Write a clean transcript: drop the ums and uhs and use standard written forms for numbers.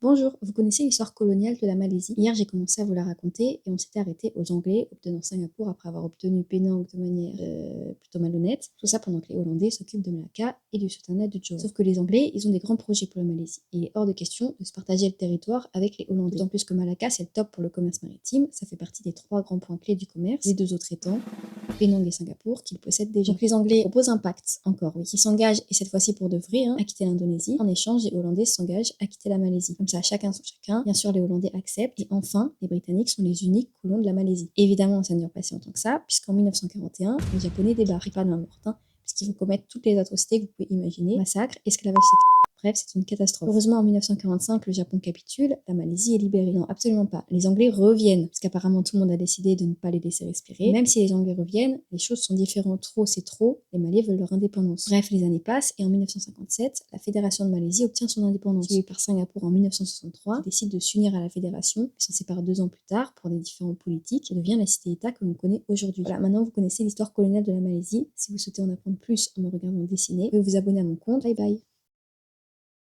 Bonjour, vous connaissez l'histoire coloniale de la Malaisie? Hier, j'ai commencé à vous la raconter et on s'était arrêté aux Anglais obtenant Singapour après avoir obtenu Penang de manière plutôt malhonnête. Tout ça pendant que les Hollandais s'occupent de Malacca et du sultanat de Johor. Sauf que les Anglais, ils ont des grands projets pour la Malaisie et il est hors de question de se partager le territoire avec les Hollandais. D'autant plus que Malacca, c'est le top pour le commerce maritime. Ça fait partie des 3 grands points clés du commerce, les 2 autres étant Penang et Singapour qu'ils possèdent déjà. Donc les Anglais proposent un pacte, encore oui, qui s'engage, et cette fois-ci pour de vrai, à quitter l'Indonésie. En échange, les Hollandais s'engagent à quitter la Malaisie. Comme ça, chacun son chacun. Bien sûr, les Hollandais acceptent. Et enfin, les Britanniques sont les uniques colons de la Malaisie. Évidemment, ça ne dure pas si longtemps que ça, puisqu'en 1941, les Japonais débarquent, et pas de main morte, puisqu'ils vont commettre toutes les atrocités que vous pouvez imaginer. Massacre, esclavage sexuel. Bref, c'est une catastrophe. Heureusement, en 1945, le Japon capitule, la Malaisie est libérée. Non, absolument pas. Les Anglais reviennent, parce qu'apparemment tout le monde a décidé de ne pas les laisser respirer. Même si les Anglais reviennent, les choses sont différentes. Trop, c'est trop. Les Malais veulent leur indépendance. Bref, les années passent, et en 1957, la Fédération de Malaisie obtient son indépendance. Suivie par Singapour en 1963, qui décide de s'unir à la Fédération, qui s'en sépare 2 ans plus tard pour des différends politiques, et devient la cité-État que l'on connaît aujourd'hui. Voilà, maintenant vous connaissez l'histoire coloniale de la Malaisie. Si vous souhaitez en apprendre plus en me regardant dessiner, vous pouvez vous abonner à mon compte. Bye bye.